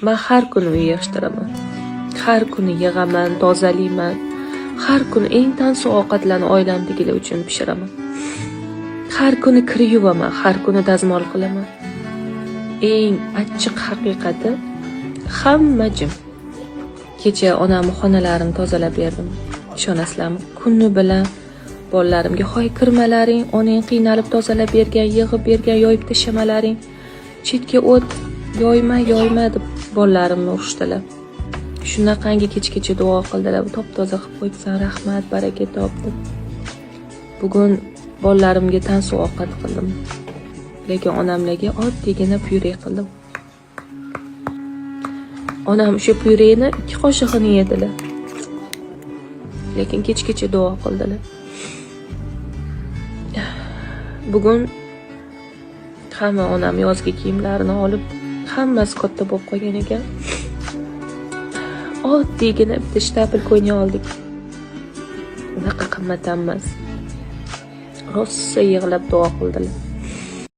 Men har kuni uy yig'ishtiraman. Har kuni yig'aman, tozalayman. Har kuni eng tansiq ovqatlarni oilamdagilar uchun pishiraman. Har kuni kir yuvaman, har kuni dazmol qilaman. Eng achchiq haqiqati hamma jim. Kecha onamning xonalarini tozalab berdim. Ishonasizlarmi? Kuni bilan bolalarimga "Hoy kirmalaring, onang qiynalib tozalab bergan, yig'ib bergan, yoyib tashamalaring. Chetga o't yoyma deb bolalarimni urishdilar. Shunaqangi kechgacha duo qildilar. Top-toza qilib qo'yibsan, rahmat, baraka top deb. Bugun bolalarimga tansiq ovqat qildim. Lekin onamlarga oddiygina pyure qildim. Onam o'sha pyureni 2 qoshig'ini yedilar. Lekin kechgacha duo qildilar. Bugun hamma onam yozgi kiyimlarini olib, hammasi katta bo'lib qolgan ekan. Oddiygina bitta shtapel ko'yna oldik. Unaqa qimmat emas. Rosa yig'lab duo qildilar.